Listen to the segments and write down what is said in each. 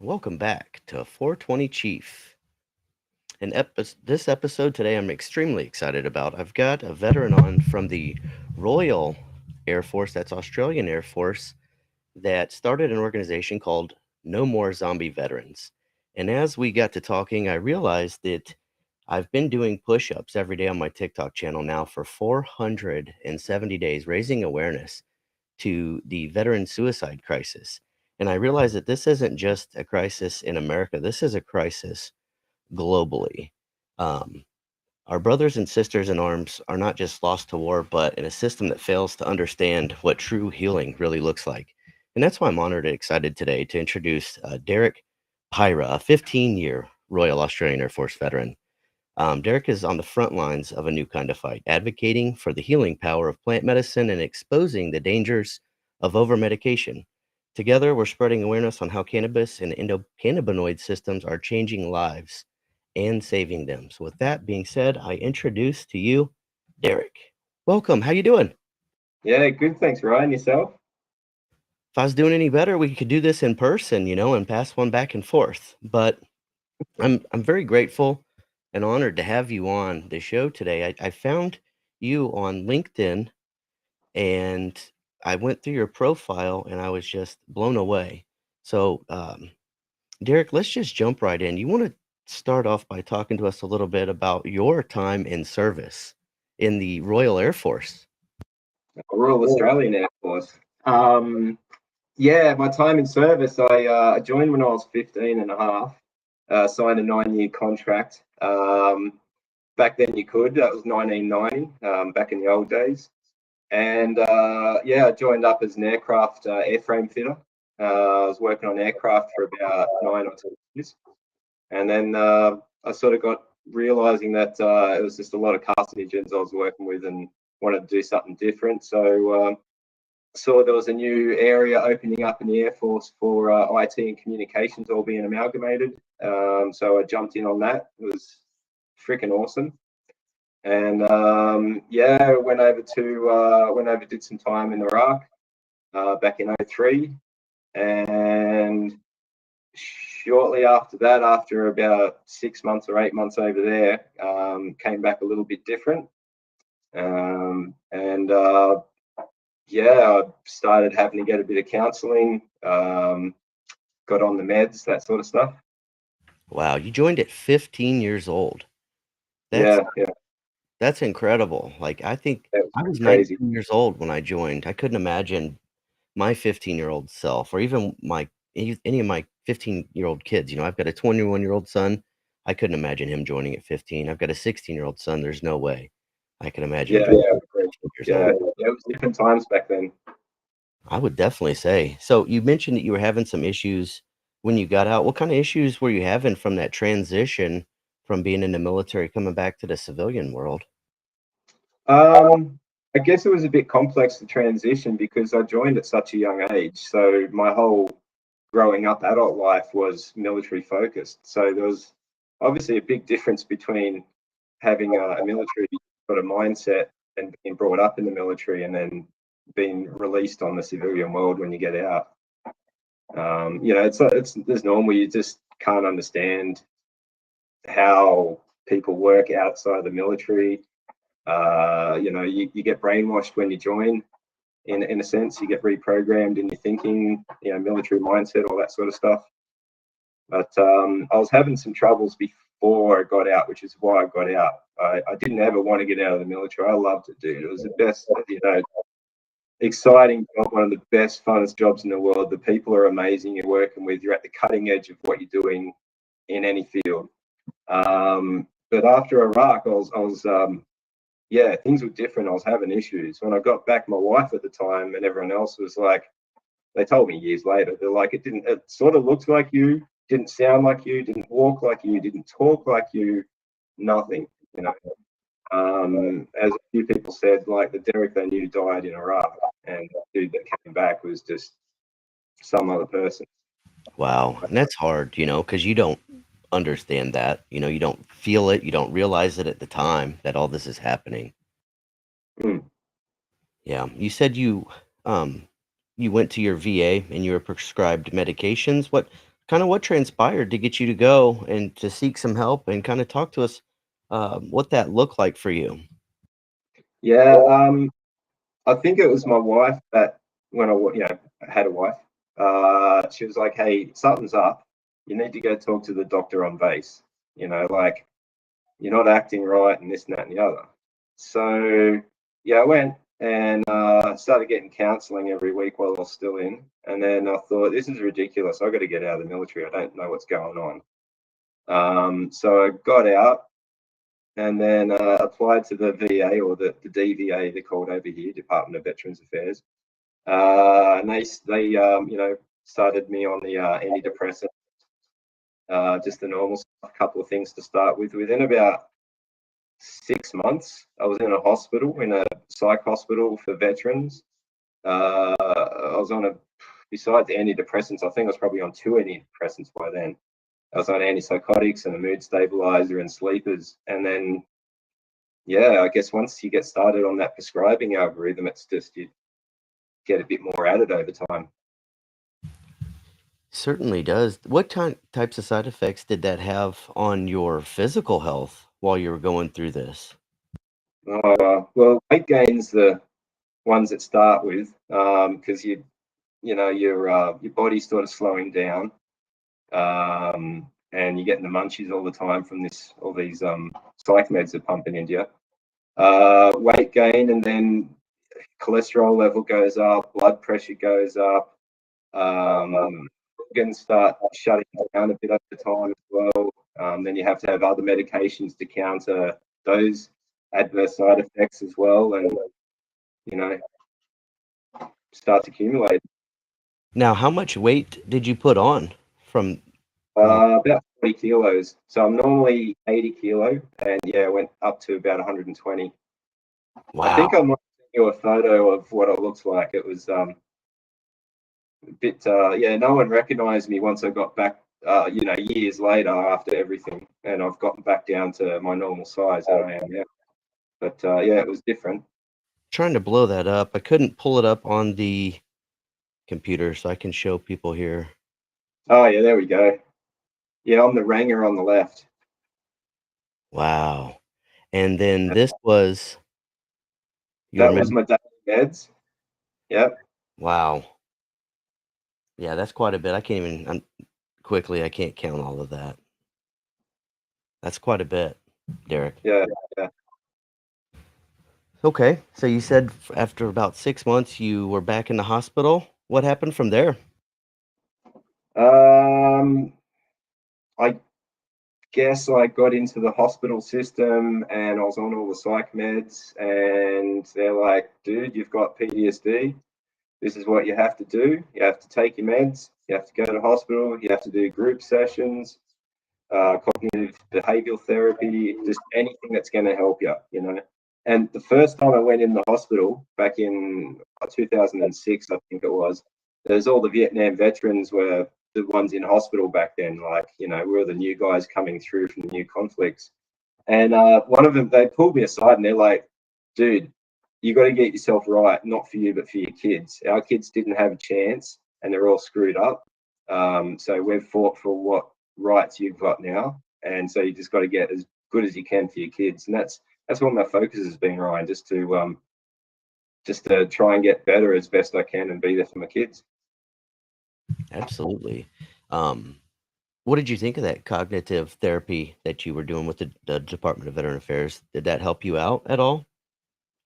Welcome back to 420 Chief. This episode today I'm extremely excited about. I've got a veteran on from the Royal Air Force, that's Australian Air Force, that started an organization called No More Zombie Veterans. And as we got to talking, I realized that I've been doing push ups every day on my TikTok channel now for 470 days, raising awareness to the veteran suicide crisis. And I realized that this isn't just a crisis in America, this is a crisis globally. Um, our brothers and sisters in arms are not just lost to war, but in a system that fails to understand what true healing really looks like. And that's why I'm honored and excited today to introduce Derek Pyrah, a 15-year Royal Australian Air Force veteran. Derek is on the front lines of a new kind of fight, advocating for the healing power of plant medicine and exposing the dangers of over medication. Together, we're spreading awareness on how cannabis and endocannabinoid systems are changing lives and saving them. So, with that being said, I introduce to you Derek. Welcome. How you doing? Yeah, good. Thanks, Ryan. Yourself? If I was doing any better, we could do this in person, and pass one back and forth. But I'm very grateful and honored to have you on the show today. I found you on LinkedIn and I went through your profile and I was just blown away. So, Derek, let's just jump right in. You want to start off by talking to us a little bit about your time in service in the Royal Air Force? Royal Australian Air Force. Yeah, my time in service, I joined when I was 15 and a half, signed a 9-year contract. Back then you could, that was 1990, back in the old days. And yeah, I joined up as an aircraft airframe fitter. I was working on aircraft for about 9 or 10 years. And then I sort of got realizing that it was just a lot of carcinogens I was working with and wanted to do something different. So saw there was a new area opening up in the Air Force for IT and communications all being amalgamated. So I jumped in on that. It was freaking awesome. And yeah, went over, did some time in Iraq back in 03. And shortly after that, after about 6 months or 8 months over there, came back a little bit different. And yeah, I started having to get a bit of counselling, got on the meds, that sort of stuff. Wow, you joined at 15 years old. That's Yeah, that's incredible. Like I think that was I was crazy. 19 years old when I joined. I couldn't imagine my 15-year-old self or even any of my 15-year-old kids. I've got a 21-year-old son. I couldn't imagine him joining at 15. I've got a 16-year-old son. There's no way I can imagine him Yeah, joining yeah, at 15 years yeah. old. It was different times back then. I would definitely say. So you mentioned that you were having some issues when you got out. What kind of issues were you having from that transition from being in the military coming back to the civilian world? I guess it was a bit complex to transition because I joined at such a young age. So my whole growing up adult life was military focused. So there was obviously a big difference between having a military sort of mindset and being brought up in the military and then being released on the civilian world when you get out. It's there's normal. You just can't understand how people work outside the military. You get brainwashed when you join. In a sense, you get reprogrammed in your thinking, military mindset, all that sort of stuff. But I was having some troubles before I got out, which is why I got out. I didn't ever want to get out of the military. I loved it, dude. It was the best, exciting job, one of the best, funnest jobs in the world. The people are amazing you're working with. You're at the cutting edge of what you're doing in any field. But after Iraq, yeah, things were different. I was having issues. When I got back, my wife at the time and everyone else was like, they told me years later, they're like, it sort of looked like you, didn't sound like you, didn't walk like you, didn't talk like you, nothing, you know. As a few people said, like the Derek they knew died in Iraq, and the dude that came back was just some other person. Wow. And that's hard, because you don't understand that. You don't feel it. You don't realize it at the time that all this is happening. Mm. Yeah. You said you went to your VA and you were prescribed medications. kind of what transpired to get you to go and to seek some help and kind of talk to us what that looked like for you. Yeah, I think it was my wife that when I had a wife, she was like, "Hey, something's up. You need to go talk to the doctor on base. Like you're not acting right and this and that and the other." So yeah, I went and started getting counselling every week while I was still in, and then I thought this is ridiculous. I got to get out of the military. I don't know what's going on. So I got out and then applied to the VA or the DVA, they're called over here, Department of Veterans Affairs. And they started me on the antidepressant, just the normal stuff, a couple of things to start with. Within about 6 months, I was in a hospital, in a psych hospital for veterans. I was on besides antidepressants, I think I was probably on 2 antidepressants by then. I was on antipsychotics and a mood stabilizer and sleepers. And then, yeah, I guess once you get started on that prescribing algorithm, it's just you get a bit more at it over time. Certainly does. What types of side effects did that have on your physical health while you were going through this? Well, weight gain's the ones that start with, because your body's sort of slowing down, and you're getting the munchies all the time from all these psych meds are pumping into you. Weight gain, and then cholesterol level goes up, blood pressure goes up. Organs start shutting down a bit over time as well. Then you have to have other medications to counter those adverse side effects as well, and you know starts accumulating. Now, how much weight did you put on from? About 40 kilos. So I'm normally 80 kilo, and yeah, I went up to about 120. I Wow. think I might send you a photo of what it looks like. It was a bit, yeah, no one recognized me once I got back, years later after everything, and I've gotten back down to my normal size that I am now. But yeah, it was different. Trying to blow that up. I couldn't pull it up on the computer so I can show people here. Oh yeah, there we go. Yeah, I'm the ranger on the left. Wow. And then this was your That was my daily meds. Yep. wow. Yeah, that's quite a bit. I can't even quickly. I can't count all of that. That's quite a bit, Derek. Yeah. Yeah. Okay, so you said after about 6 months you were back in the hospital. What happened from there? I guess I got into the hospital system and I was on all the psych meds, and they're like, dude, you've got PTSD. This is what you have to do. You have to take your meds. You have to go to hospital. You have to do group sessions, cognitive behavioral therapy, just anything that's going to help you. And the first time I went in the hospital back in 2006, I think it was, there's all the Vietnam veterans were the ones in hospital back then. Like, we were the new guys coming through from the new conflicts. And one of them, they pulled me aside and they're like, dude, you got to get yourself right, not for you, but for your kids. Our kids didn't have a chance and they're all screwed up. So we've fought for what rights you've got now. And so you just got to get as good as you can for your kids. And that's what my focus has been, Ryan, just to try and get better as best I can and be there for my kids. Absolutely. Um, what did you think of that cognitive therapy that you were doing with the Department of Veteran Affairs? Did that help you out at all?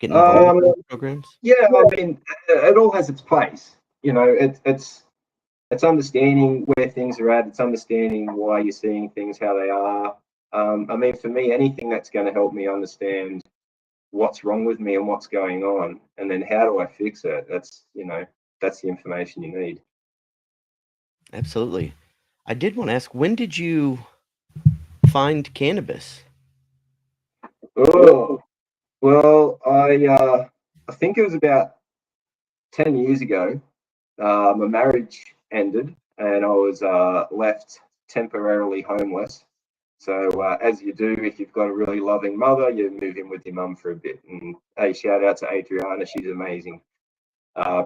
Getting involved Um, in those programs? yeah, I mean, it all has its place. It's understanding where things are at. It's understanding why you're seeing things how they are. I mean, for me, anything that's going to help me understand what's wrong with me and what's going on, and then how do I fix it? That's the information you need. Absolutely. I did want to ask, when did you find cannabis? Oh, well, I think it was about 10 years ago. My marriage ended, and I was left temporarily homeless. So as you do, if you've got a really loving mother, you move in with your mum for a bit. And hey, shout out to Adriana, she's amazing.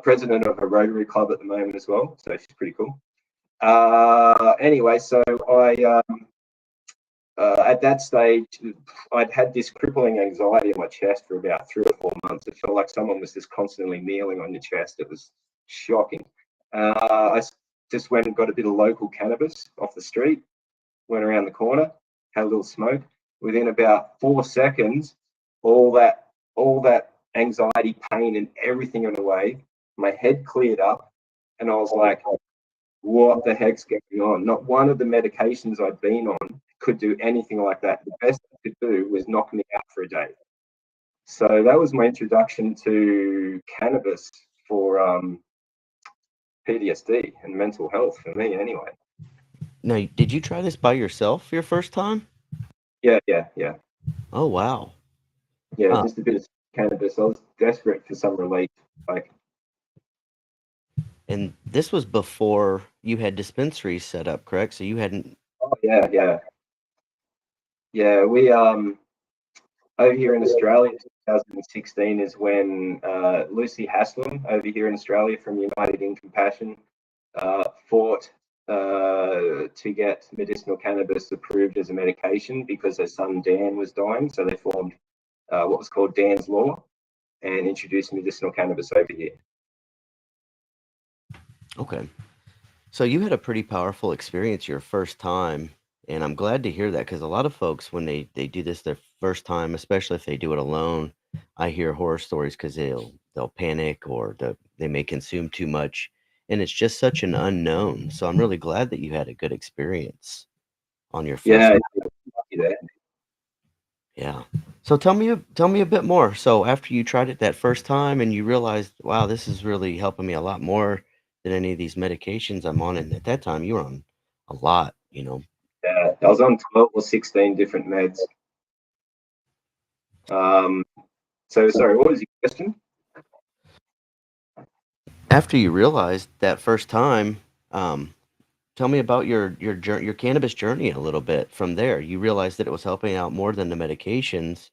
President of a Rotary Club at the moment as well, so she's pretty cool. Anyway, so I at that stage, I'd had this crippling anxiety in my chest for about 3 or 4 months. It felt like someone was just constantly kneeling on your chest. It was shocking. I just went and got a bit of local cannabis off the street, went around the corner, had a little smoke. Within about 4 seconds, all that anxiety, pain, and everything went away. My head cleared up, and I was like, what the heck's going on? Not one of the medications I'd been on could do anything like that. The best it could do was knock me out for a day. So that was my introduction to cannabis for PTSD and mental health for me, anyway. Now, did you try this by yourself your first time? Yeah. Oh, wow. Yeah, just a bit of cannabis. I was desperate for some relief. Like, and this was before you had dispensaries set up, correct? So you hadn't. oh yeah. We over here in Australia, 2016 is when Lucy Haslam over here in Australia from United in Compassion fought to get medicinal cannabis approved as a medication because her son Dan was dying. So they formed what was called Dan's Law and introduced medicinal cannabis over here. Okay. So you had a pretty powerful experience your first time, and I'm glad to hear that because a lot of folks, when they do this their first time, especially if they do it alone, I hear horror stories because they'll panic or they may consume too much, and it's just such an unknown. So I'm really glad that you had a good experience on your first. Yeah, lucky there. Yeah. So tell me a bit more. So after you tried it that first time and you realized, wow, this is really helping me a lot more than any of these medications I'm on, and at that time you were on a lot, you know. Yeah, I was on 12 or 16 different meds. So sorry, what was your question? After you realized that first time, tell me about your cannabis journey a little bit from there. You realized that it was helping out more than the medications.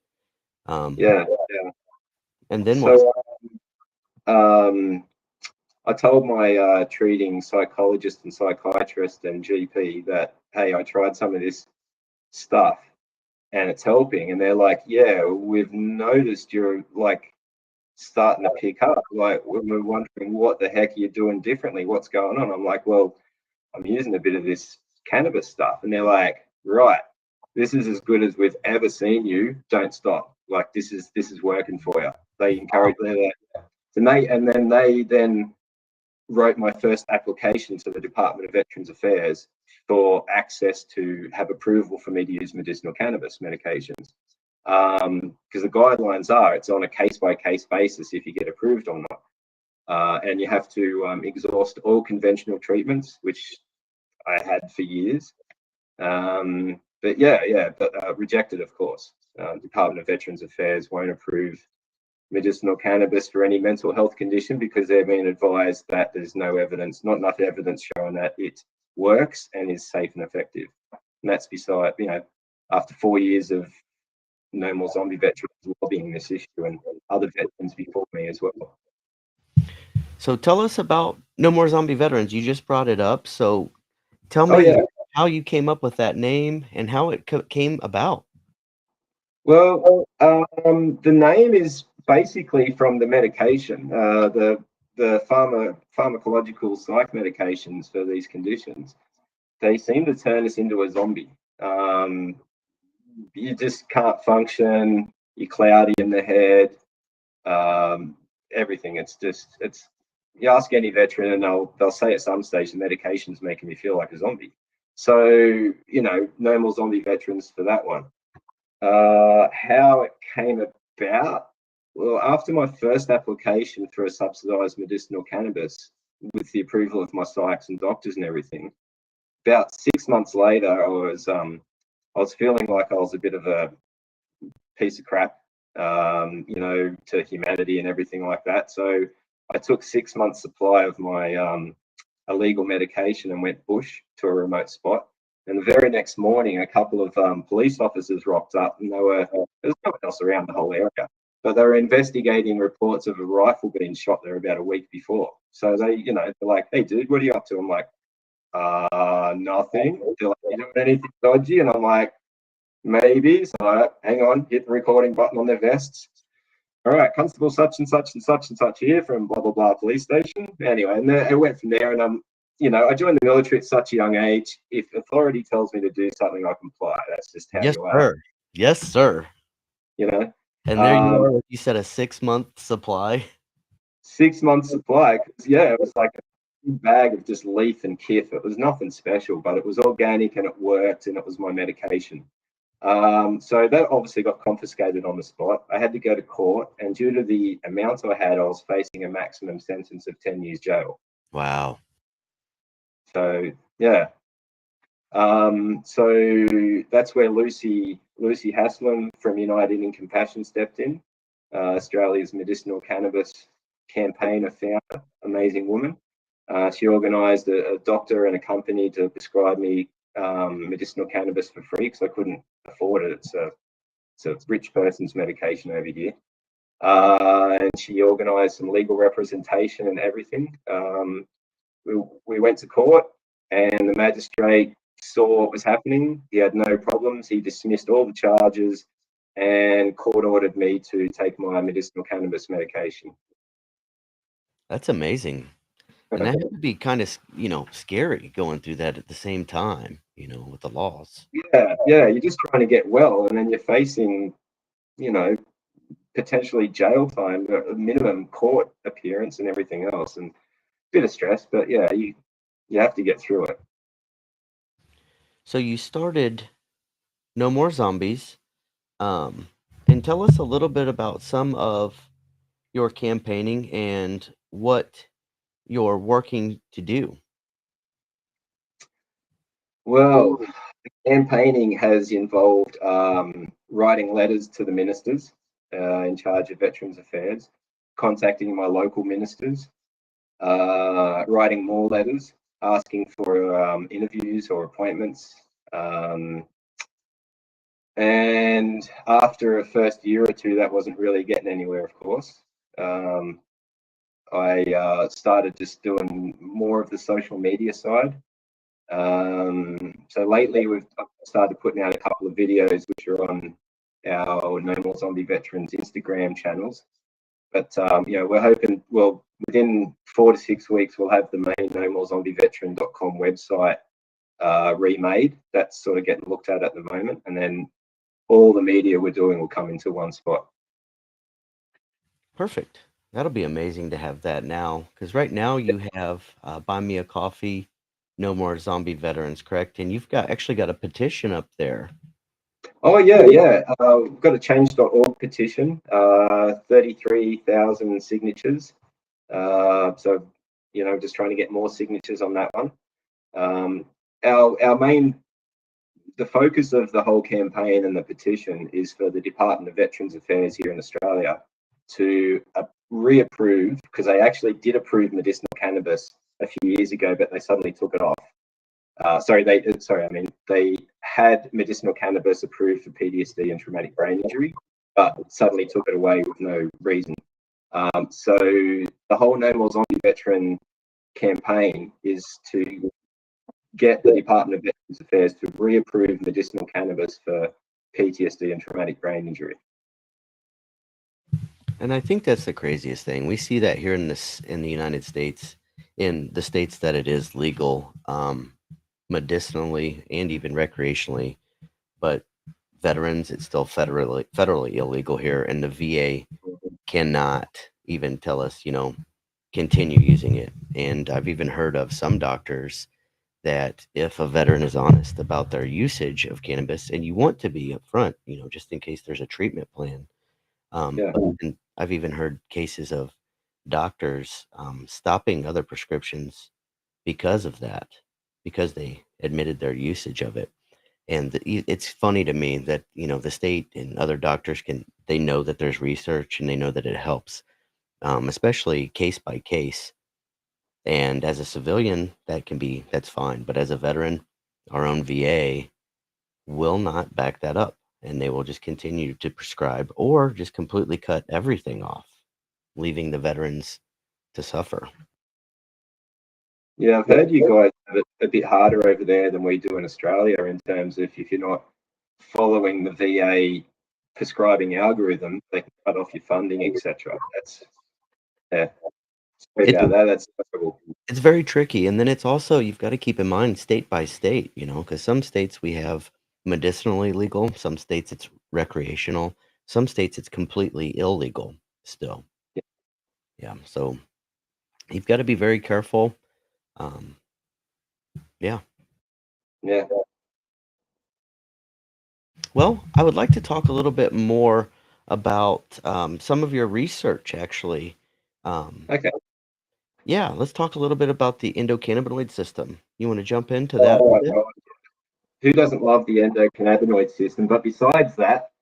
Yeah. And then what? So I told my treating psychologist and psychiatrist and GP that, hey, I tried some of this stuff and it's helping. And they're like, yeah, we've noticed you're like starting to pick up. Like, we're wondering what the heck you're doing differently. What's going on? I'm like, well, I'm using a bit of this cannabis stuff. And they're like, right, this is as good as we've ever seen you. Don't stop. Like, this is working for you. They encourage me. And then they wrote my first application to the Department of Veterans Affairs for access to have approval for me to use medicinal cannabis medications. Because the guidelines are it's on a case-by-case basis if you get approved or not. And you have to exhaust all conventional treatments, which I had for years. But rejected, of course. Department of Veterans Affairs won't approve medicinal cannabis for any mental health condition because they've been advised that there's no evidence, not enough evidence showing that it works and is safe and effective. And that's beside, after 4 years of No More Zombie veterans lobbying this issue and other veterans before me as well. So tell us about No More Zombie Veterans. You just brought it up. So tell me how you came up with that name and how it came about. Well, the name is basically from the medication, the pharmacological psych medications for these conditions. They seem to turn us into a zombie. You just can't function. You're cloudy in the head. Everything. It's you ask any veteran and they'll say at some stage the medication's making me feel like a zombie. So, no more zombie veterans for that one. How it came about? Well, after my first application for a subsidized medicinal cannabis with the approval of my psychs and doctors and everything, about 6 months later, I was feeling like I was a bit of a piece of crap, to humanity and everything like that. So I took 6 months supply of my illegal medication and went bush to a remote spot. And the very next morning, a couple of police officers rocked up, and there was no one else around the whole area, but they were investigating reports of a rifle being shot there about a week before. So they're like, "Hey, dude, what are you up to?" I'm like, Nothing. They're like, you doing anything dodgy? And I'm like, maybe. So hang on, hit the recording button on their vests. All right, Constable such and such and such and such here from blah blah blah police station. Anyway, and it went from there. And I joined the military at such a young age. If authority tells me to do something, I comply. That's just how Yes, you are. sir. Yes, sir. You know. And there you are, like you said, a 6-month supply. 6 months supply. Yeah, it was like a bag of just leaf and kif. It was nothing special, but it was organic and it worked, and it was my medication. So that obviously got confiscated on the spot. I had to go to court, and due to the amount I had, I was facing a maximum sentence of 10 years jail. Wow. So yeah. So that's where Lucy Haslam from United in Compassion stepped in. Australia's medicinal cannabis campaigner, founder, amazing woman. She organised a doctor and a company to prescribe me medicinal cannabis for free because I couldn't afford it. It's a rich person's medication over here. And she organised some legal representation and everything. We went to court, and the magistrate saw what was happening. He had no problems. He dismissed all the charges, and court ordered me to take my medicinal cannabis medication. That's amazing. And that had to be kind of, scary going through that at the same time, with the laws. Yeah, you're just trying to get well, and then you're facing, potentially jail time, a minimum court appearance, and everything else, and a bit of stress. But yeah, you have to get through it. So you started No More Zombies. And tell us a little bit about some of your campaigning and what you're working to do. Well, campaigning has involved writing letters to the ministers in charge of Veterans Affairs, contacting my local ministers, writing more letters, asking for interviews or appointments. And after a first year or two, that wasn't really getting anywhere, of course. I started just doing more of the social media side. So lately we've started putting out a couple of videos which are on our No More Zombie Veterans Instagram channels. But we're hoping, well, within 4 to 6 weeks we'll have the main nomorezombieveteran.com website remade. That's sort of getting looked at the moment, and then all the media we're doing will come into one spot. Perfect. That'll be amazing to have that now, because right now you have Buy Me a Coffee, No More Zombie Veterans, correct? And you've actually got a petition up there. Oh yeah. We've got a change.org petition, 33,000 signatures. So just trying to get more signatures on that one. Our main, the focus of the whole campaign and the petition is for the Department of Veterans Affairs here in Australia to reapprove, because they actually did approve medicinal cannabis a few years ago, but they suddenly took it off. They had medicinal cannabis approved for PTSD and traumatic brain injury, but suddenly took it away with no reason. So the whole No More Zombie Veteran campaign is to get the Department of Veterans Affairs to reapprove medicinal cannabis for PTSD and traumatic brain injury. And I think that's the craziest thing. We see that here in the United States, in the states that it is legal, medicinally and even recreationally, but veterans, it's still federally illegal here, and the VA cannot even tell us, continue using it. And I've even heard of some doctors that if a veteran is honest about their usage of cannabis, and you want to be upfront, just in case there's a treatment plan. But I've even heard cases of doctors stopping other prescriptions because of that, because they admitted their usage of it. And it's funny to me that, the state and other doctors they know that there's research and they know that it helps, especially case by case. And as a civilian, that's fine. But as a veteran, our own VA will not back that up, and they will just continue to prescribe or just completely cut everything off, leaving the veterans to suffer. Yeah, I've heard you guys have it a bit harder over there than we do in Australia in terms of if you're not following the VA prescribing algorithm, they can cut off your funding, etc. That's yeah. Sorry It's about that. That's terrible. it's very tricky, and then it's also you've got to keep in mind state by state, because some states we have medicinally legal, some states it's recreational, some states it's completely illegal still. Yeah. Yeah, so you've got to be very careful. Um, yeah. Yeah. Well, I would like to talk a little bit more about some of your research, actually. Um, Okay. yeah, let's talk a little bit about the endocannabinoid system. You want to jump into that Oh a my bit? God. Who doesn't love the endocannabinoid system? But besides that,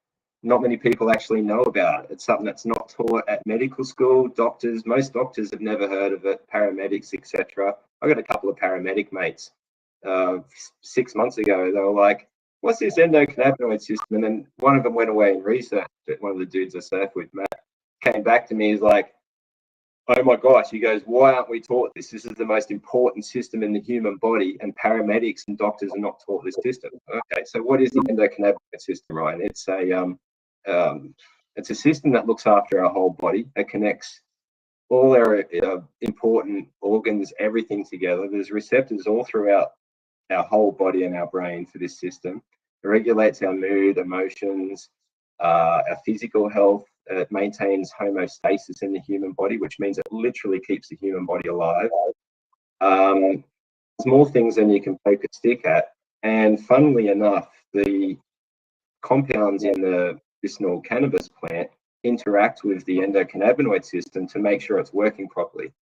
not many people actually know about it. It's something that's not taught at medical school. Most doctors have never heard of it, paramedics, etc. I got a couple of paramedic mates 6 months ago. They were like, "What's this endocannabinoid system?" And then one of them went away and researched it. One of the dudes I surf with, Matt, came back to me. He's like, "Oh my gosh," he goes, "why aren't we taught this? This is the most important system in the human body, and paramedics and doctors are not taught this system." Okay, so what is the endocannabinoid system, Ryan? Um, it's a system that looks after our whole body. It connects all our important organs, everything together. There's receptors all throughout our whole body and our brain for this system. It regulates our mood, emotions, our physical health. It maintains homeostasis in the human body, which means it literally keeps the human body alive. Um, Small things than you can poke a stick at. And funnily enough, the compounds in the medicinal cannabis plant interact with the endocannabinoid system to make sure it's working properly.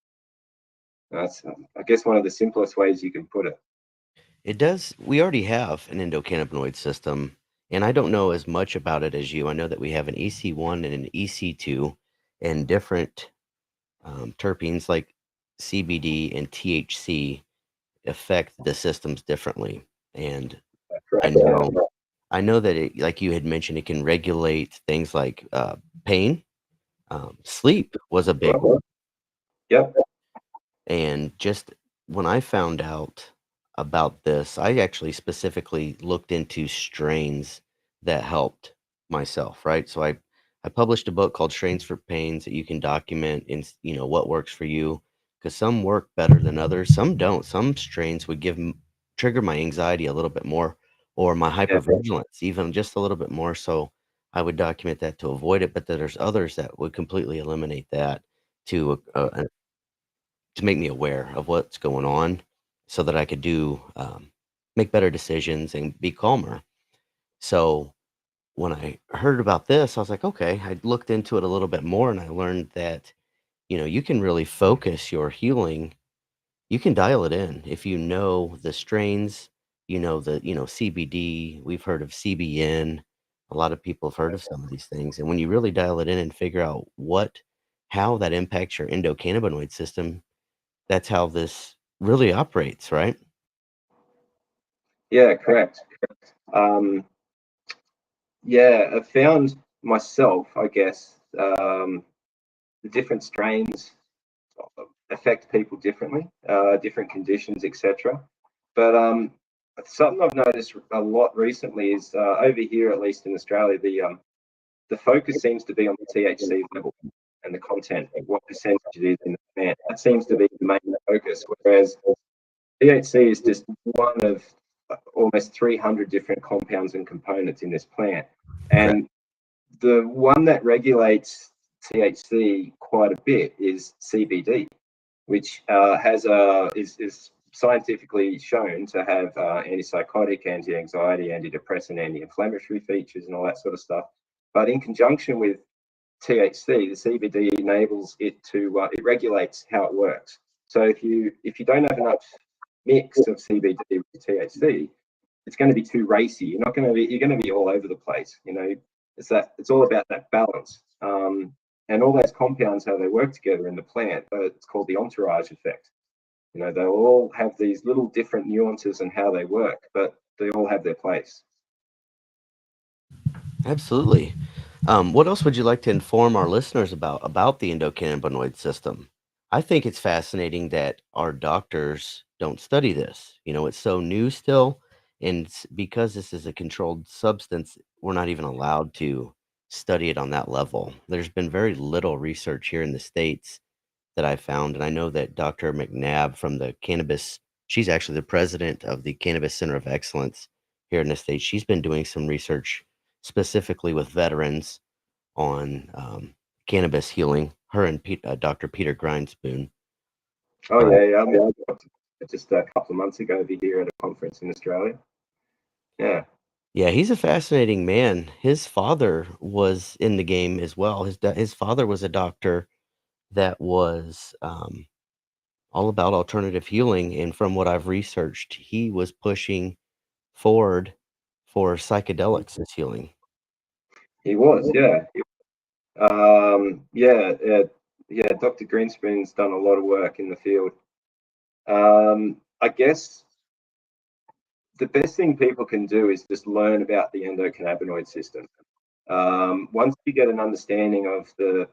That's, I guess, one of the simplest ways you can put it. It does. We already have an endocannabinoid system, and I don't know as much about it as you. I know that we have an EC1 and an EC2, and different terpenes like CBD and THC affect the systems differently. And I Correct. know, I know that it, like you had mentioned, it can regulate things like pain. Sleep was a big one. Yep. And just when I found out about this, I actually specifically looked into strains that helped myself, right? So I published a book called Strains for Pains that you can document in, what works for you, because some work better than others, some don't. Some strains would trigger my anxiety a little bit more, or my Yeah. hypervigilance even just a little bit more. So I would document that to avoid it, but then there's others that would completely eliminate that to to make me aware of what's going on so that I could make better decisions and be calmer. So when I heard about this, I was like, okay, I looked into it a little bit more and I learned that, you can really focus your healing. You can dial it in if you know the strains, CBD, we've heard of CBN. A lot of people have heard of some of these things. And when you really dial it in and figure out how that impacts your endocannabinoid system, that's how this really operates, right? Yeah, correct. Um, yeah, I found myself, I guess, the different strains affect people differently, different conditions, etc. But something I've noticed a lot recently is over here, at least in Australia, the focus seems to be on the THC level and the content, what percentage it is in the plant. That seems to be the main focus, whereas THC is just one of almost 300 different compounds and components in this plant. Correct. And the one that regulates THC quite a bit is CBD, which is scientifically shown to have antipsychotic, anti-anxiety, antidepressant, anti-inflammatory features, and all that sort of stuff. But in conjunction with THC, the CBD enables it to it regulates how it works. So if you don't have enough mix of CBD with THC, it's going to be too racy. You're going to be all over the place. It's all about that balance. And all those compounds, how they work together in the plant, it's called the entourage effect. They'll all have these little different nuances in how they work, but they all have their place. Absolutely. What else would you like to inform our listeners about the endocannabinoid system? I think it's fascinating that our doctors don't study this. You know, it's so new still, and because this is a controlled substance, we're not even allowed to study it on that level. There's been very little research here in the States that I found, and I know that Dr. McNabb from the Cannabis, she's actually the president of the Cannabis Center of Excellence here in the States. She's been doing some research specifically with veterans on cannabis healing, her and Dr. Peter Grindspoon. Oh But yeah, yeah. I mean, just a couple of months ago over here at a conference in Australia. Yeah. yeah, he's a fascinating man. His father was in the game as well. His father was a doctor that was all about alternative healing, and from what I've researched, he was pushing forward for psychedelics as healing. He was, yeah. Yeah. Dr. Greenspoon's done a lot of work in the field. I guess the best thing people can do is just learn about the endocannabinoid system. Once you get an understanding of the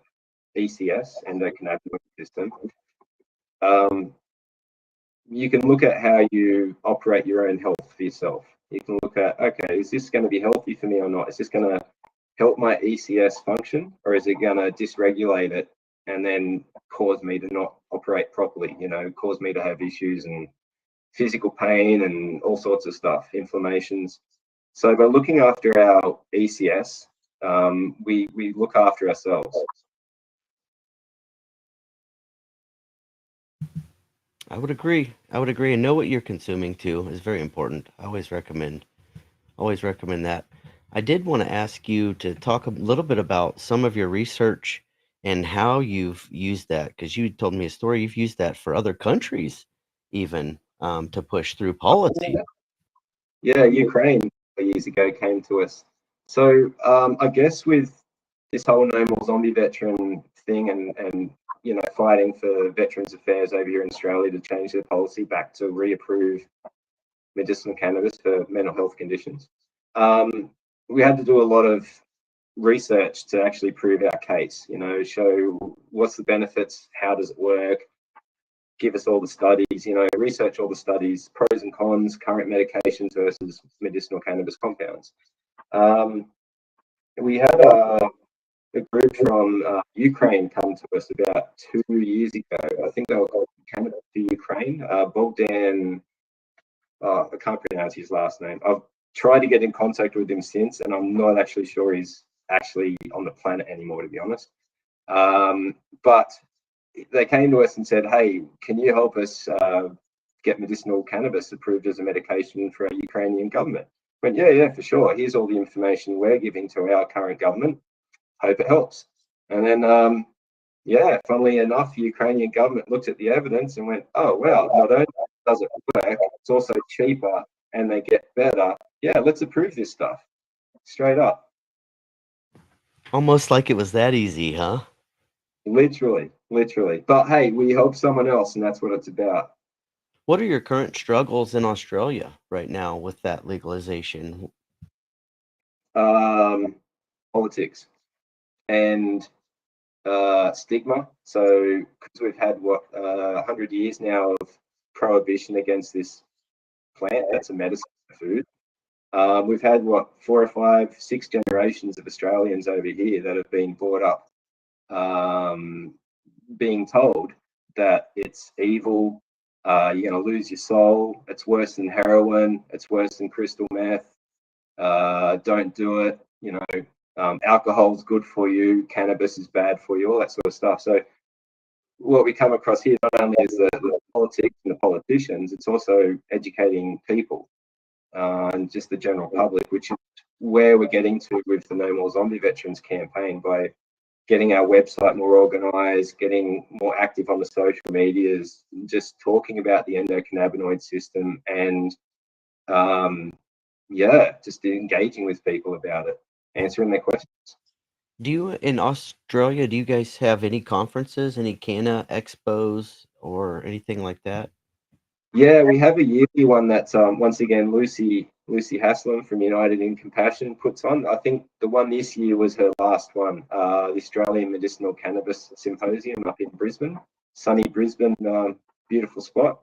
ECS, endocannabinoid system, um, you can look at how you operate your own health for yourself. You can look at, okay, is this going to be healthy for me or not? Is this going to help my ECS function, or is it going to dysregulate it and then cause me to not operate properly? You know, cause me to have issues and physical pain and all sorts of stuff, inflammations. So by looking after our ECS, we look after ourselves. I would agree. I would agree, and know what you're consuming too is very important. I always recommend that. I did want to ask you to talk a little bit about some of your research and how you've used that, because you told me a story. You've used that for other countries, even to push through policy. Yeah, Ukraine years ago came to us. So I guess with this whole no more zombie veteran thing and you know fighting for Veterans Affairs over here in Australia to change their policy back to reapprove medicinal cannabis for mental health conditions, we had to do a lot of research to actually prove our case. You know, show what's the benefits, how does it work, give us all the studies, you know, research all the studies, pros and cons, current medications versus medicinal cannabis compounds. Um, we had a group from Ukraine come to us about 2 years ago. I think they were called Cannabis to Ukraine. Bogdan, I can't pronounce his last name. I've tried to get in contact with him since, and I'm not actually sure he's actually on the planet anymore, to be honest. But they came to us and said, "Hey, can you help us get medicinal cannabis approved as a medication for our Ukrainian government?" I went, yeah, for sure. Here's all the information we're giving to our current government. Hope it helps. And then, funnily enough, the Ukrainian government looked at the evidence and went, "Oh wow, not only does it work, it's also cheaper and they get better. Yeah, let's approve this stuff." Straight up. Almost like it was that easy, huh? Literally, literally. But hey, we help someone else, and that's what it's about. What are your current struggles in Australia right now with that legalization? Um, Politics and stigma. So, because we've had 100 years now of prohibition against this plant that's a medicine food, we've had 4 or 5, 6 generations of Australians over here that have been brought up being told that it's evil, you're going to lose your soul, it's worse than heroin, it's worse than crystal meth, don't do it, you know, alcohol's good for you, cannabis is bad for you, all that sort of stuff. So what we come across here not only is the politics and the politicians, it's also educating people and just the general public, which is where we're getting to with the No More Zombie Veterans campaign by getting our website more organized, getting more active on the social medias, just talking about the endocannabinoid system and just engaging with people about it, answering their questions. Do you in Australia, do you guys have any conferences, any Canna expos or anything like that? Yeah, we have a yearly one that's once again Lucy Haslam from United in Compassion puts on. I think the one this year was her last one, the Australian Medicinal Cannabis Symposium up in Brisbane, sunny Brisbane, beautiful spot.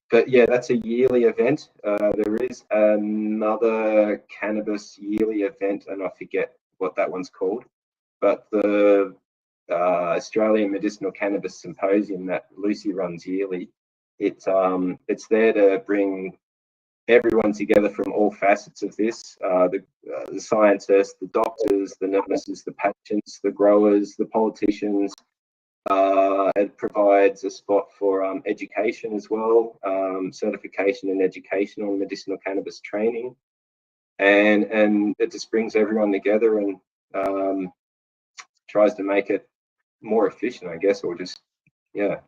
But yeah, that's a yearly event. There is another cannabis yearly event, and I forget what that one's called. But the Australian Medicinal Cannabis Symposium that Lucy runs yearly, it's there to bring everyone together from all facets of this, the scientists, the doctors, the nurses, the patients, the growers, the politicians. It provides a spot for education as well, certification and education on medicinal cannabis training, and it just brings everyone together and tries to make it more efficient, I guess, or just yeah.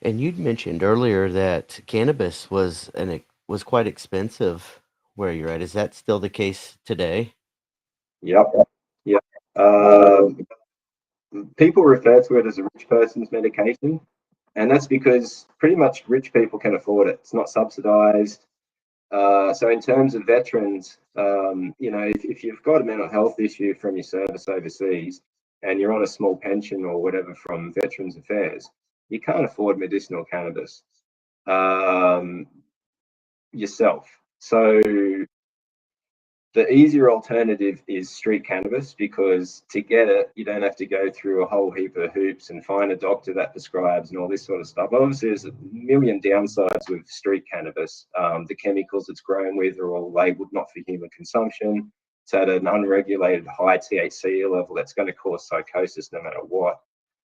And you'd mentioned earlier that cannabis was quite expensive where you're at. Is that still the case today? Yep. Yep. Um, People refer to it as a rich person's medication, and that's because pretty much rich people can afford it. It's not subsidized. So in terms of veterans, if you've got a mental health issue from your service overseas and you're on a small pension or whatever from Veterans Affairs, you can't afford medicinal cannabis yourself. So the easier alternative is street cannabis, because to get it, you don't have to go through a whole heap of hoops and find a doctor that prescribes and all this sort of stuff. Obviously, there's a million downsides with street cannabis. The chemicals it's grown with are all labeled not for human consumption. It's at an unregulated high THC level that's going to cause psychosis no matter what.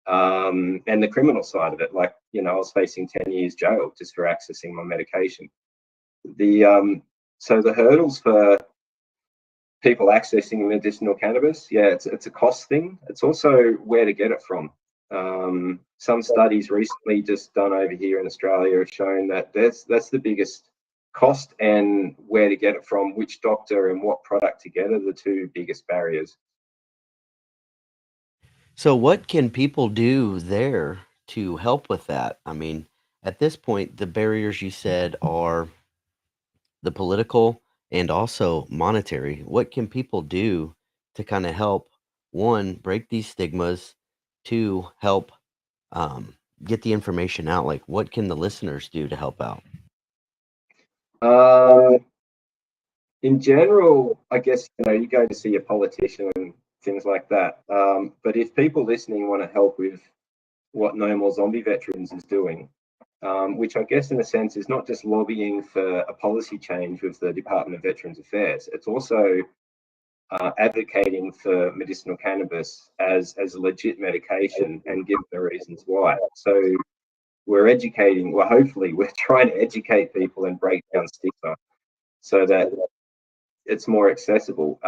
And the criminal side of it, like, I was facing 10 years jail just for accessing my medication. So the hurdles for people accessing medicinal cannabis, yeah, it's a cost thing. It's also where to get it from. Some studies recently just done over here in Australia have shown that that's the biggest cost, and where to get it from, which doctor and what product to get are the two biggest barriers. So what can people do there to help with that? I mean, at this point, the barriers you said are the political and also monetary. What can people do to kind of help, one, break these stigmas, two, help um, get the information out? Like, what can the listeners do to help out? Um, in general, I guess, you go to see a politician and things like that. But if people listening want to help with what No More Zombie Veterans is doing, which I guess in a sense is not just lobbying for a policy change with the Department of Veterans Affairs, it's also advocating for medicinal cannabis as a legit medication and giving the reasons why. So we're educating, well, hopefully we're trying to educate people and break down stigma so that it's more accessible.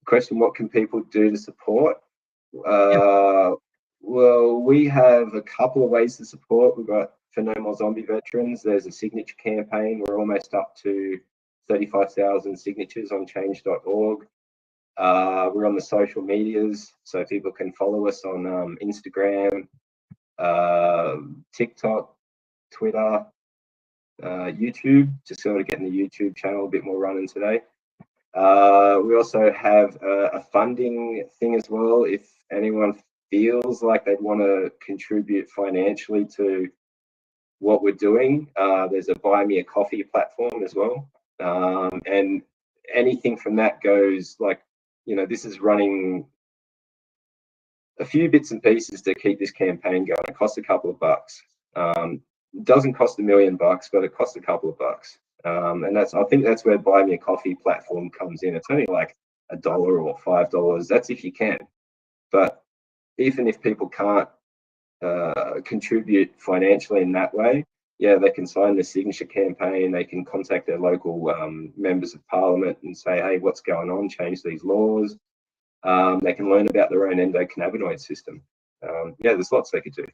Question, what can people do to support? Yeah. Well, we have a couple of ways to support. We've got, for No More Zombie Veterans, there's a signature campaign. We're almost up to 35,000 signatures on change.org. We're on the social medias, so people can follow us on Instagram, TikTok, Twitter, YouTube, just sort of getting the YouTube channel a bit more running today. We also have a funding thing as well. If anyone feels like they'd want to contribute financially to what we're doing, there's a Buy Me a Coffee platform as well. And anything from that goes, like, this is running a few bits and pieces to keep this campaign going. It costs a couple of bucks. It doesn't cost $1 million, but it costs a couple of bucks. And I think that's where Buy Me a Coffee platform comes in. It's only like $1 or $5. That's if you can. But even if people can't contribute financially in that way, yeah, they can sign the signature campaign. They can contact their local members of parliament and say, hey, what's going on? Change these laws. They can learn about their own endocannabinoid system. Yeah, there's lots they could do.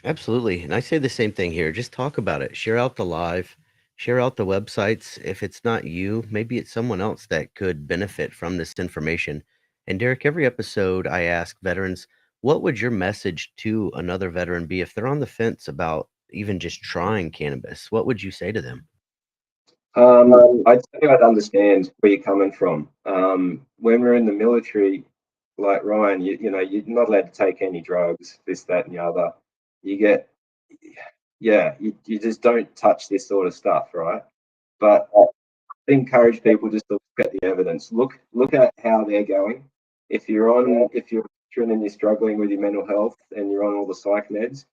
Absolutely. And I say the same thing here. Just talk about it. Share out the live, share out the websites. If it's not you, maybe it's someone else that could benefit from this information. And Derek, every episode I ask veterans, what would your message to another veteran be if they're on the fence about even just trying cannabis? What would you say to them? I'd say I'd understand where you're coming from. When we're in the military, like Ryan, you know, you're not allowed to take any drugs, this, that, and the other. You get, yeah, you just don't touch this sort of stuff, right? But I encourage people just to look at the evidence. Look at how they're going. If you're and you're struggling with your mental health and you're on all the psych meds,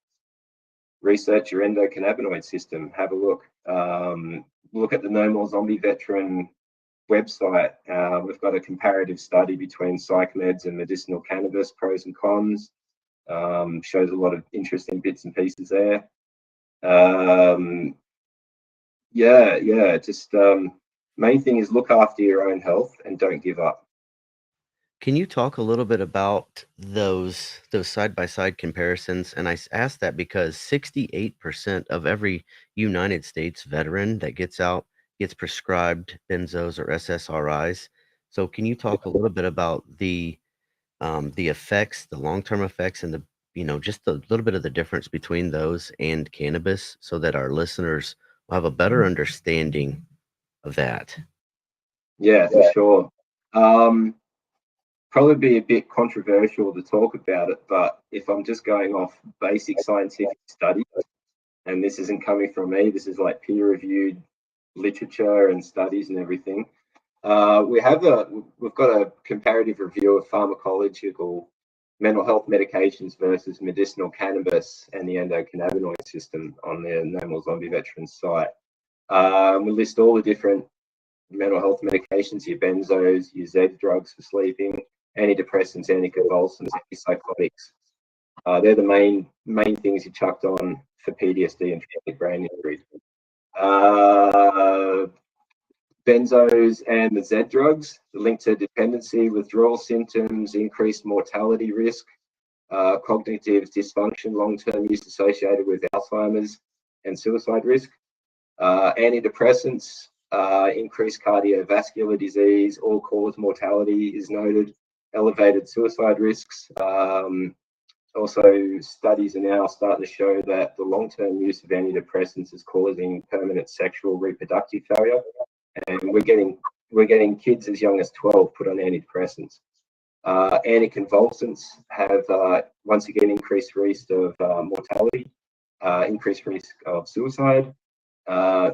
research your endocannabinoid system. Have a look. Look at the No More Zombie Veteran website. We've got a comparative study between psych meds and medicinal cannabis, pros and cons. Shows a lot of interesting bits and pieces there. Just main thing is look after your own health and don't give up. Can you talk a little bit about those side-by-side comparisons? And I ask that because 68% of every United States veteran that gets out gets prescribed benzos or SSRIs. So can you talk a little bit about the effects, the long-term effects, and just a little bit of the difference between those and cannabis, so that our listeners will have a better understanding of that? Yeah, for sure. Probably be a bit controversial to talk about it, but if I'm just going off basic scientific studies, and this isn't coming from me, this is like peer-reviewed literature and studies and everything. We've got a comparative review of pharmacological mental health medications versus medicinal cannabis and the endocannabinoid system on the No More Zombie Veterans site. We list all the different mental health medications, your benzos, your Z drugs for sleeping, antidepressants, anticonvulsants, antipsychotics. They're the main things you chucked on for PTSD and traumatic brain injury. Benzos and the Z drugs linked to dependency, withdrawal symptoms, increased mortality risk, cognitive dysfunction, long-term use associated with Alzheimer's and suicide risk. Antidepressants, increased cardiovascular disease, all-cause mortality is noted, elevated suicide risks. Also, studies are now starting to show that the long-term use of antidepressants is causing permanent sexual reproductive failure, and we're getting kids as young as 12 put on antidepressants. Anticonvulsants have once again increased risk of mortality, increased risk of suicide,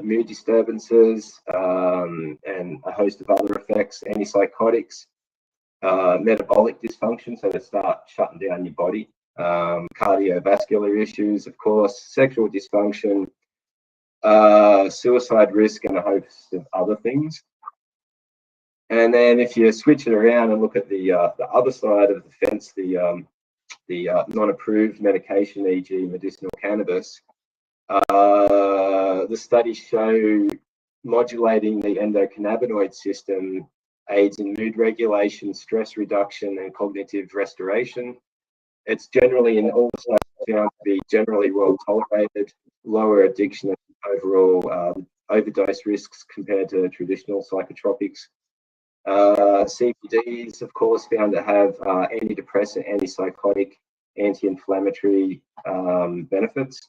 mood disturbances, and a host of other effects. Antipsychotics, metabolic dysfunction, so they start shutting down your body. Cardiovascular issues, of course, sexual dysfunction, suicide risk, and a host of other things. And then if you switch it around and look at the other side of the fence, the non-approved medication, e.g. medicinal cannabis, the studies show modulating the endocannabinoid system aids in mood regulation, stress reduction, and cognitive restoration. It's generally in all studies found to be generally well tolerated, lower addiction and overall overdose risks compared to traditional psychotropics. CBD is, of course, found to have antidepressant, antipsychotic, anti-inflammatory benefits.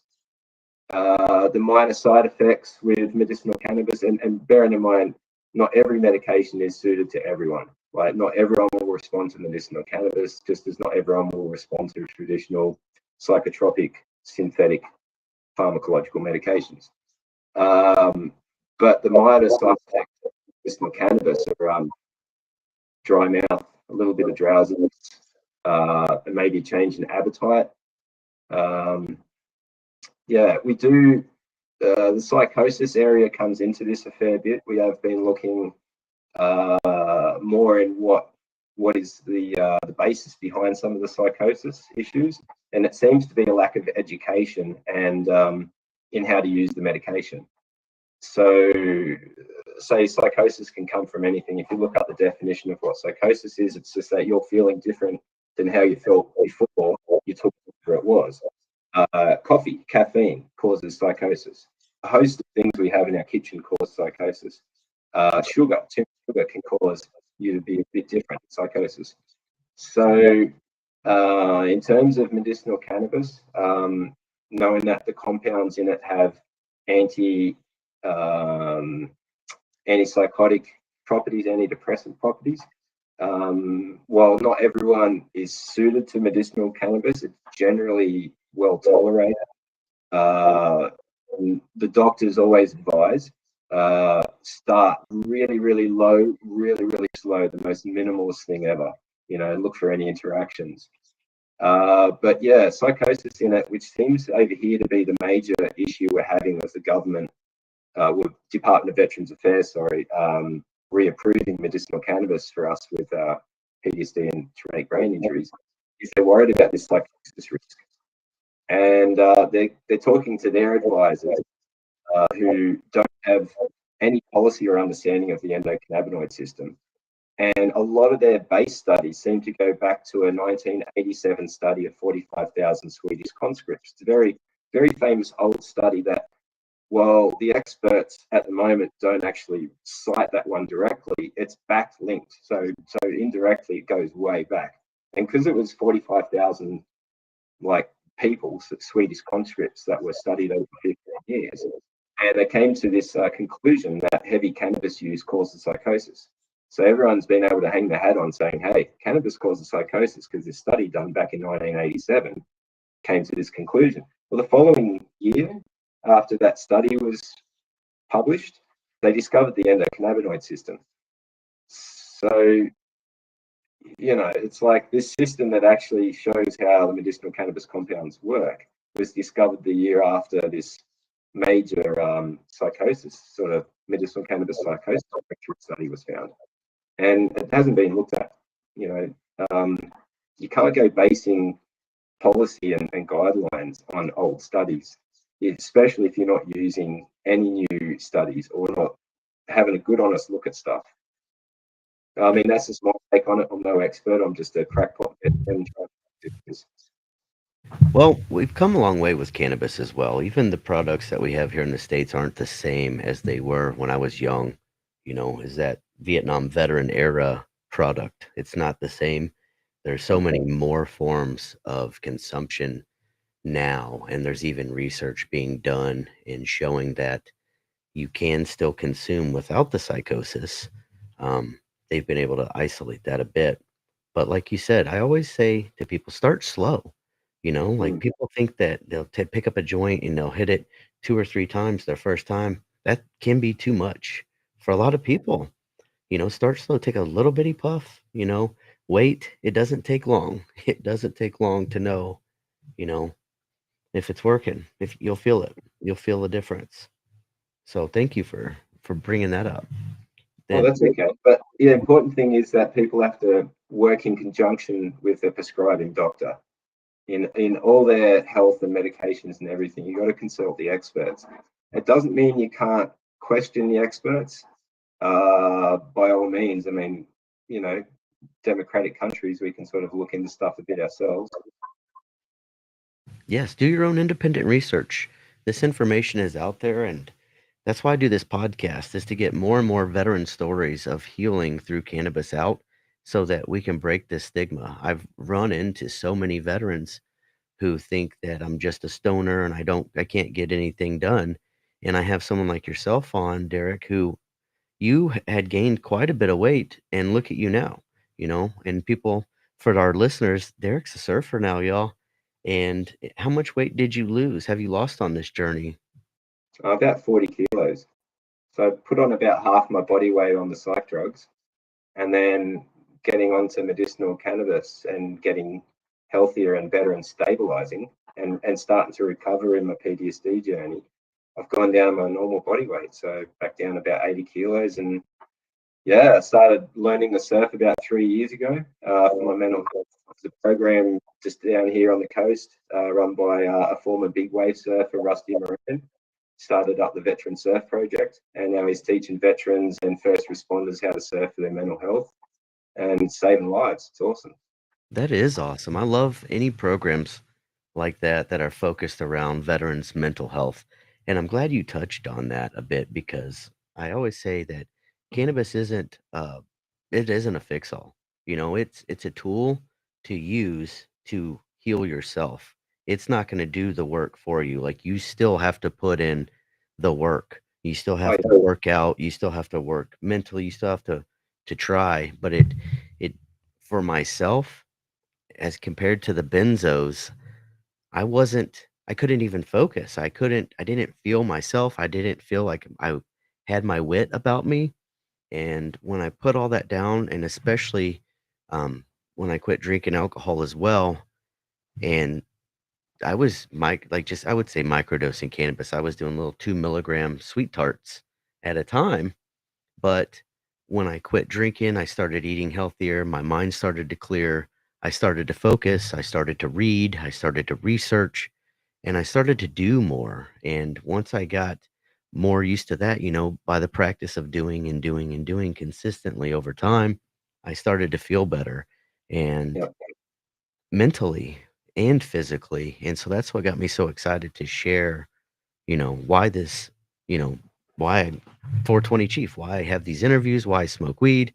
The minor side effects with medicinal cannabis, and bearing in mind, not every medication is suited to everyone. Right? Not everyone will respond to medicinal cannabis, just as not everyone will respond to traditional psychotropic, synthetic pharmacological medications. But the minor side effects of medicinal cannabis are dry mouth, a little bit of drowsiness, and maybe a change in appetite. We do. The psychosis area comes into this a fair bit. We have been looking more in what is the basis behind some of the psychosis issues, and it seems to be a lack of education and in how to use the medication. So, say psychosis can come from anything. If you look up the definition of what psychosis is, it's just that you're feeling different than how you felt before you took whatever it was. Coffee, caffeine causes psychosis. A host of things we have in our kitchen cause psychosis. Sugar, too much sugar can cause you to be a bit different, psychosis. So, in terms of medicinal cannabis, knowing that the compounds in it have antipsychotic properties, antidepressant properties, While not everyone is suited to medicinal cannabis, it's generally well tolerated. The doctors always advise start really, really low, really, really slow, the most minimalist thing ever. Look for any interactions. But yeah, psychosis in it, which seems over here to be the major issue we're having with the government, with Department of Veterans Affairs, sorry, reapproving medicinal cannabis for us with PTSD and traumatic brain injuries, is they're worried about this psychosis risk. And they're talking to their advisors who don't have any policy or understanding of the endocannabinoid system. And a lot of their base studies seem to go back to a 1987 study of 45,000 Swedish conscripts. It's a very, very famous old study that, while the experts at the moment don't actually cite that one directly, it's backlinked. So indirectly, it goes way back. And because it was 45,000 people, Swedish conscripts that were studied over 15 years, and they came to this conclusion that heavy cannabis use causes psychosis. So everyone's been able to hang their hat on saying, hey, cannabis causes psychosis because this study done back in 1987 came to this conclusion. Well, the following year, after that study was published, they discovered the endocannabinoid system. So, it's like this system that actually shows how the medicinal cannabis compounds work was discovered the year after this major psychosis, sort of medicinal cannabis psychosis study was found. And it hasn't been looked at. You can't go basing policy and guidelines on old studies, especially if you're not using any new studies or not having a good, honest look at stuff. I mean, that's just my take on it. I'm no expert. I'm just a crackpot and trying to do this. Well, we've come a long way with cannabis as well. Even the products that we have here in the States aren't the same as they were when I was young. Is that Vietnam veteran era product? It's not the same. There's so many more forms of consumption now, and there's even research being done in showing that you can still consume without the psychosis. Um, they've been able to isolate that a bit. But like you said, I always say to people, start slow. Like people think that they'll pick up a joint and they'll hit it 2 or 3 times their first time. That can be too much for a lot of people. Start slow, take a little bitty puff, wait. It doesn't take long. It doesn't take long to know, you know, if it's working, if you'll feel it, you'll feel the difference. So thank you for bringing that up. Oh, Then that's okay. But the important thing is that people have to work in conjunction with the prescribing doctor in all their health and medications and everything. You got to consult the experts. It doesn't mean you can't question the experts. By all means, I mean, democratic countries, we can sort of look into stuff a bit ourselves. yes, do your own independent research. This information is out there, and that's why I do this podcast, is to get more and more veteran stories of healing through cannabis out so that we can break this stigma. I've run into so many veterans who think that I'm just a stoner and I can't get anything done. And I have someone like yourself on, Derek, who you had gained quite a bit of weight, and look at you now, and people, for our listeners, Derek's a surfer now, y'all. And how much weight did you lose? Have you lost on this journey? About 40 kilos. So I put on about half my body weight on the psych drugs, and then getting onto medicinal cannabis and getting healthier and better and stabilizing and starting to recover in my PTSD journey. I've gone down my normal body weight, so back down about 80 kilos. And yeah, I started learning the surf about 3 years ago for my mental health. It's a program just down here on the coast, run by a former big wave surfer, Rusty Moran. Started up the Veteran Surf Project, and now he's teaching veterans and first responders how to surf for their mental health and saving lives. It's awesome. That is awesome. I love any programs like that that are focused around veterans' mental health. And I'm glad you touched on that a bit, because I always say that cannabis it isn't a fix all. It's a tool to use to heal yourself. It's not going to do the work for you. Like, you still have to put in the work. You still Oh, have to yeah. work out. You still have to work mentally. You still have to try, but it for myself, as compared to the benzos, I couldn't even focus. I didn't feel myself. I didn't feel like I had my wit about me. And when I put all that down, and especially when I quit drinking alcohol as well, and I was like just I would say microdosing cannabis. I was doing little 2 milligram sweet tarts at a time. But when I quit drinking, I started eating healthier. My mind started to clear. I started to focus. I started to read. I started to research, and I started to do more. And once I got more used to that, by the practice of doing and doing and doing consistently over time, I started to feel better and Yep. mentally and physically. And so that's what got me so excited to share, why this, you know, why I 420 Chief, why I have these interviews, why I smoke weed,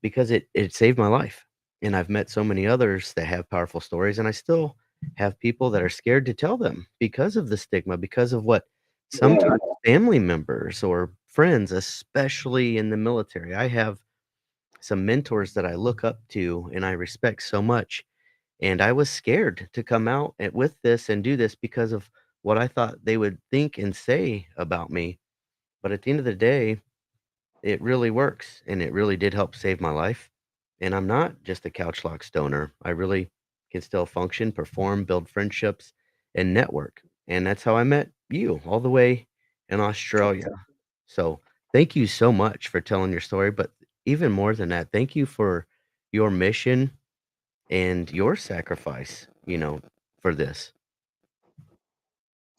because it saved my life. And I've met so many others that have powerful stories, and I still have people that are scared to tell them because of the stigma, because of what Yeah. sometimes family members or friends, especially in the military. I have some mentors that I look up to and I respect so much, and I was scared to come out with this and do this because of what I thought they would think and say about me. But at the end of the day, it really works, and it really did help save my life. And I'm not just a couch lock stoner. I really can still function, perform, build friendships, and network. And that's how I met you all the way in Australia. So thank you so much for telling your story. But even more than that, thank you for your mission and your sacrifice, for this.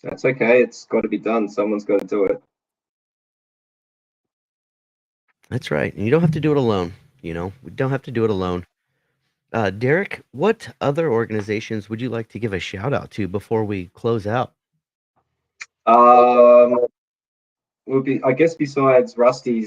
That's okay. It's got to be done. Someone's got to do it. That's right. And you don't have to do it alone. We don't have to do it alone. Derek, what other organizations would you like to give a shout out to before we close out? Um, Would be, I guess, besides Rusty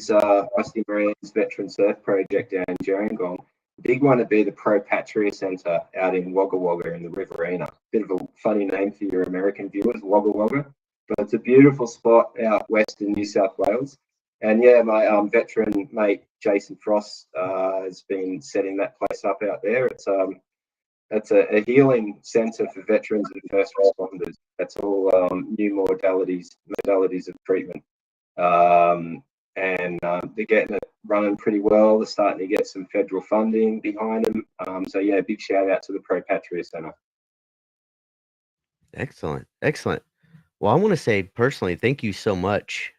Marine's Veteran Surf Project down in Gerringong, the big one would be the Pro Patria Centre out in Wagga Wagga in the Riverina. Bit of a funny name for your American viewers, Wagga Wagga, but it's a beautiful spot out west in New South Wales. And yeah, my veteran mate Jason Frost has been setting that place up out there. It's a healing centre for veterans and first responders. That's all new modalities of treatment. And they're getting it running pretty well. They're starting to get some federal funding behind them. So yeah, big shout out to the Pro Patria Centre. Excellent. Excellent. Well, I want to say personally, thank you so much,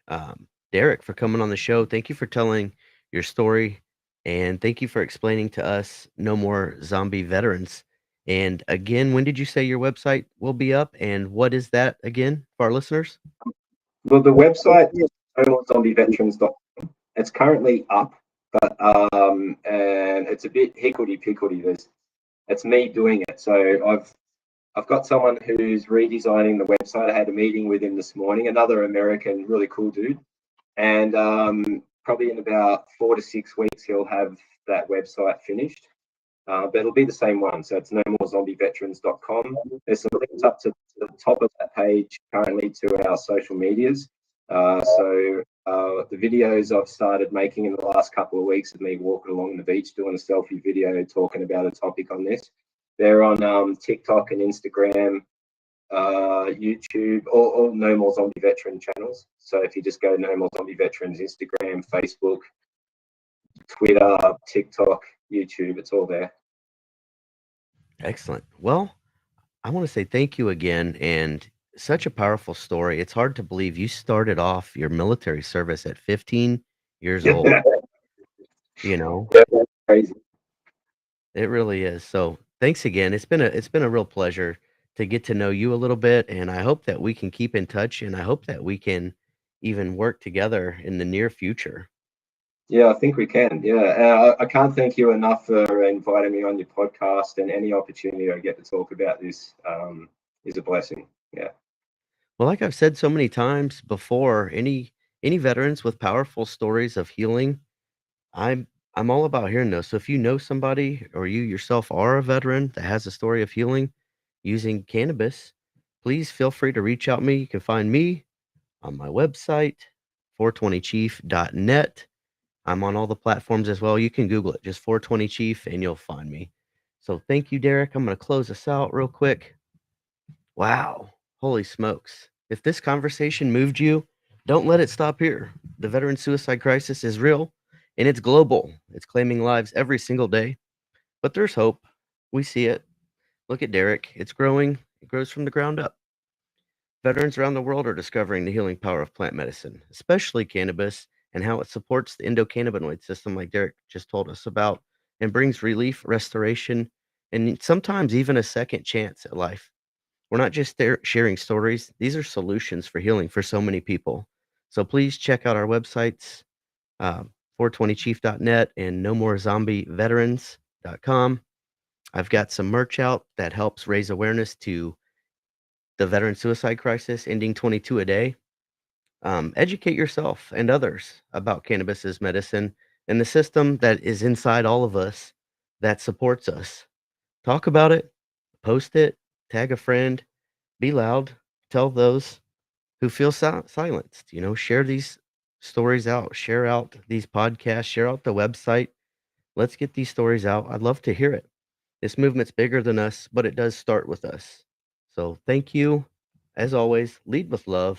Derek, for coming on the show. Thank you for telling your story. And thank you for explaining to us No More Zombie Veterans. And again, when did you say your website will be up? And what is that again for our listeners? Well, the website is zombieveterans.com. It's currently up, but and it's a bit hickledy pickledy. It's me doing it. So I've got someone who's redesigning the website. I had a meeting with him this morning, another American, really cool dude. And probably in about 4 to 6 weeks, he'll have that website finished. But it'll be the same one. So it's no more zombieveterans.com. There's some links up to the top of that page currently to our social medias. The videos I've started making in the last couple of weeks of me walking along the beach doing a selfie video talking about a topic on this. They're on TikTok and Instagram, YouTube, all No More Zombie Veteran channels. So if you just go to No More Zombie Veterans, Instagram, Facebook, Twitter, TikTok, YouTube, it's all there. Excellent. Well, I want to say thank you again, and such a powerful story. It's hard to believe you started off your military service at 15 years old. You know, Yeah, that's crazy. it really is. So thanks again. It's been a real pleasure to get to know you a little bit, and I hope that we can keep in touch, and I hope that we can even work together in the near future. Yeah, I think we can. Yeah, I can't thank you enough for inviting me on your podcast, and any opportunity I get to talk about this is a blessing. Yeah. Well, like I've said so many times before, any veterans with powerful stories of healing, I'm I'm all about hearing those. So if you know somebody or you yourself are a veteran that has a story of healing using cannabis, please feel free to reach out to me. You can find me on my website, 420chief.net. I'm on all the platforms as well. You can Google it, just 420 Chief, and you'll find me. So thank you, Derek. I'm going to close us out real quick. Wow. Holy smokes. If this conversation moved you, don't let it stop here. The veteran suicide crisis is real and it's global. It's claiming lives every single day. But there's hope. We see it. Look at Derek. It's growing. It grows from the ground up. Veterans around the world are discovering the healing power of plant medicine, especially cannabis, and how it supports the endocannabinoid system, like Derek just told us about, and brings relief, restoration, and sometimes even a second chance at life. We're not just there sharing stories, these are solutions for healing for so many people. So please check out our websites, 420chief.net and nomorezombieveterans.com. I've got some merch out that helps raise awareness to the veteran suicide crisis, ending 22 a day. Educate yourself and others about cannabis as medicine and the system that is inside all of us that supports us. Talk about it, post it, tag a friend, be loud, tell those who feel silenced. Share these stories out, share out these podcasts, share out the website. Let's get these stories out. I'd love to hear it. This movement's bigger than us, but it does start with us. So thank you. As always, lead with love.